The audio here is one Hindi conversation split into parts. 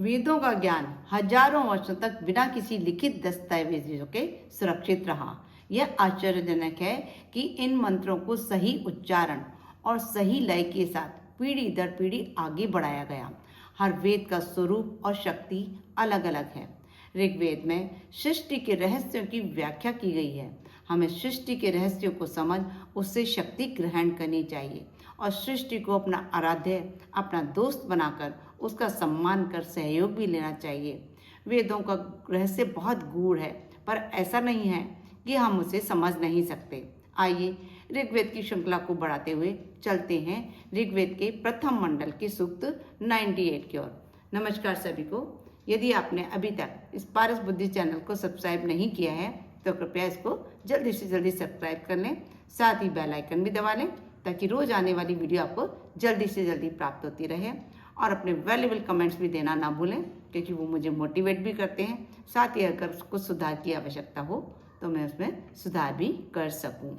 वेदों का ज्ञान हजारों वर्षों तक बिना किसी लिखित दस्तावेजों के सुरक्षित रहा। यह आश्चर्यजनक है कि इन मंत्रों को सही उच्चारण और सही लय के साथ पीढ़ी दर पीढ़ी आगे बढ़ाया गया। हर वेद का स्वरूप और शक्ति अलग अलग है। ऋग्वेद में सृष्टि के रहस्यों की व्याख्या की गई है। हमें सृष्टि के रहस्यों को समझ उससे शक्ति ग्रहण करनी चाहिए और सृष्टि को अपना आराध्य, अपना दोस्त बनाकर उसका सम्मान कर सहयोग भी लेना चाहिए। वेदों का रहस्य बहुत गूढ़ है, पर ऐसा नहीं है कि हम उसे समझ नहीं सकते। आइए ऋग्वेद की श्रृंखला को बढ़ाते हुए चलते हैं ऋग्वेद के प्रथम मंडल के सूक्त 98 की ओर। नमस्कार सभी को। यदि आपने अभी तक इस पारस बुद्धि चैनल को सब्सक्राइब नहीं किया है तो कृपया इसको जल्दी से जल्दी सब्सक्राइब कर लें, साथ ही बेल आइकन भी दबा लें ताकि रोज आने वाली वीडियो आपको जल्दी से जल्दी प्राप्त होती रहे। और अपने वैल्यूएबल कमेंट्स भी देना ना भूलें क्योंकि वो मुझे मोटिवेट भी करते हैं। साथ ही अगर कुछ सुधार की आवश्यकता हो तो मैं उसमें सुधार भी कर सकूं।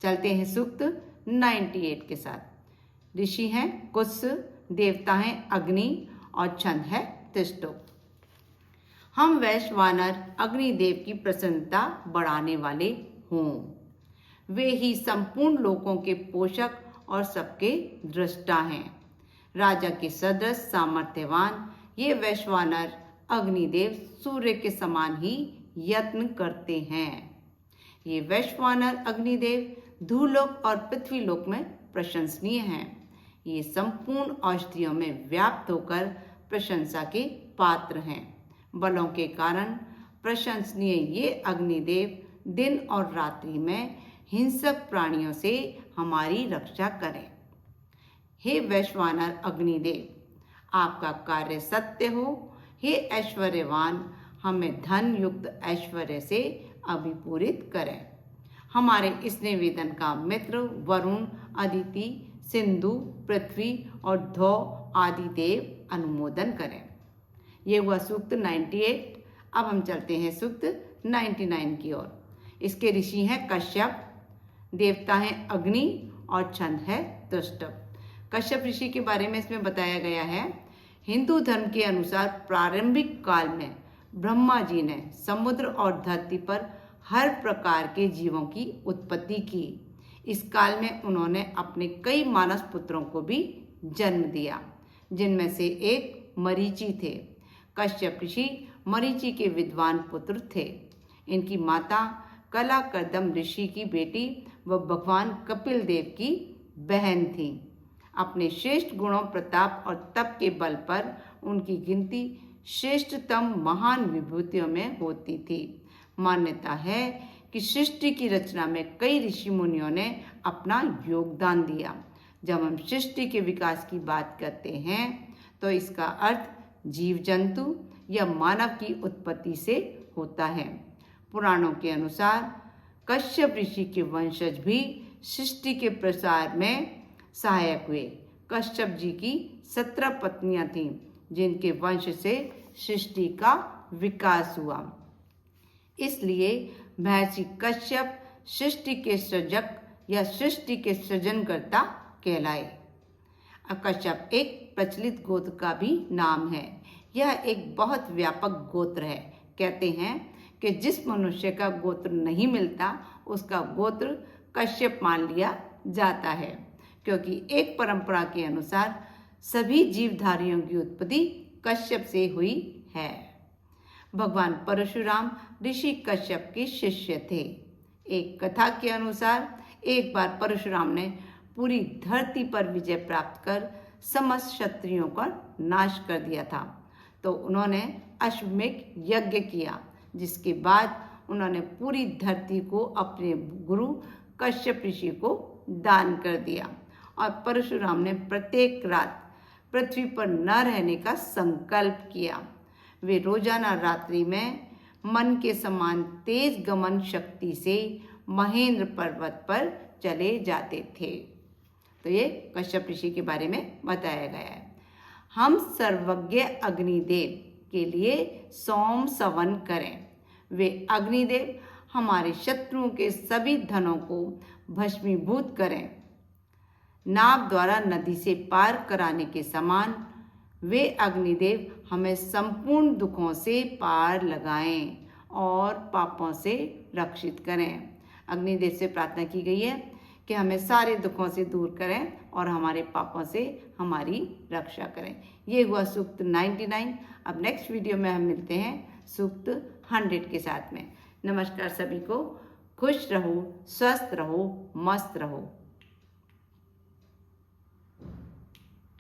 चलते हैं सूक्त 98 के साथ। ऋषि हैं कुश, देवता हैं अग्नि और छंद है तिष्ठो। हम वैश्वानर अग्निदेव की प्रसन्नता बढ़ाने वाले हों। वे ही संपूर्ण लोकों के पोषक और सबके दृष्टा हैं। राजा के सदृश सामर्थ्यवान ये वैश्वानर अग्निदेव सूर्य के समान ही यत्न करते हैं। ये वैश्वानर अग्निदेव धूलोक और पृथ्वीलोक में प्रशंसनीय हैं। ये संपूर्ण औषधियों में व्याप्त होकर प्रशंसा के पात्र हैं। बलों के कारण प्रशंसनीय ये अग्निदेव दिन और रात्रि में हिंसक प्राणियों से हमारी रक्षा करें। हे वैश्वानर अग्निदेव, आपका कार्य सत्य हो। हे ऐश्वर्यवान, हमें धन युक्त ऐश्वर्य से अभिपूरित करें। हमारे इस निवेदन का मित्र वरुण, अदिति, सिंधु, पृथ्वी और धौ आदि देव अनुमोदन करें। ये हुआ सूक्त 98। अब हम चलते हैं सूक्त 99 की ओर। इसके ऋषि हैं कश्यप, देवता हैं अग्नि और छंद है तुष्ट। कश्यप ऋषि के बारे में इसमें बताया गया है। हिंदू धर्म के अनुसार प्रारंभिक काल में ब्रह्मा जी ने समुद्र और धरती पर हर प्रकार के जीवों की उत्पत्ति की। इस काल में उन्होंने अपने कई मानस पुत्रों को भी जन्म दिया, जिनमें से एक मरीचि थे। कश्यप ऋषि मरीचि के विद्वान पुत्र थे। इनकी माता कला कर्दम ऋषि की बेटी व भगवान कपिल देव की बहन थी। अपने श्रेष्ठ गुणों, प्रताप और तप के बल पर उनकी गिनती श्रेष्ठतम महान विभूतियों में होती थी। मान्यता है कि सृष्टि की रचना में कई ऋषि मुनियों ने अपना योगदान दिया। जब हम सृष्टि के विकास की बात करते हैं तो इसका अर्थ जीव जंतु या मानव की उत्पत्ति से होता है। पुराणों के अनुसार कश्यप ऋषि के वंशज भी सृष्टि के प्रसार में सहायक हुए। कश्यप जी की 17 पत्नियां थीं, जिनके वंश से सृष्टि का विकास हुआ। इसलिए महर्षि कश्यप सृष्टि के सृजक या सृष्टि के सृजनकर्ता कहलाए। कश्यप एक प्रचलित गोत्र का भी नाम है। यह एक बहुत व्यापक गोत्र है। कहते हैं कि जिस मनुष्य का गोत्र नहीं मिलता उसका गोत्र कश्यप मान लिया जाता है, क्योंकि एक परंपरा के अनुसार सभी जीवधारियों की उत्पत्ति कश्यप से हुई है। भगवान परशुराम ऋषि कश्यप के शिष्य थे। एक कथा के अनुसार एक बार परशुराम ने पूरी धरती पर विजय प्राप्त कर समस्त क्षत्रियों का नाश कर दिया था, तो उन्होंने अश्वमेध यज्ञ किया, जिसके बाद उन्होंने पूरी धरती को अपने गुरु कश्यप ऋषि को दान कर दिया और परशुराम ने प्रत्येक रात पृथ्वी पर न रहने का संकल्प किया। वे रोजाना रात्रि में मन के समान तेज गमन शक्ति से महेंद्र पर्वत पर चले जाते थे। तो ये कश्यप ऋषि के बारे में बताया गया है। हम सर्वज्ञ अग्निदेव के लिए सोम सवन करें। वे अग्निदेव हमारे शत्रुओं के सभी धनों को भस्मीभूत करें। नाव द्वारा नदी से पार कराने के समान वे अग्निदेव हमें संपूर्ण दुखों से पार लगाएं और पापों से रक्षित करें। अग्निदेव से प्रार्थना की गई है कि हमें सारे दुखों से दूर करें और हमारे पापों से हमारी रक्षा करें। ये हुआ सूक्त 99। अब नेक्स्ट वीडियो में हम मिलते हैं सूक्त 100 के साथ में। नमस्कार सभी को, खुश रहो, स्वस्थ रहो, मस्त रहो।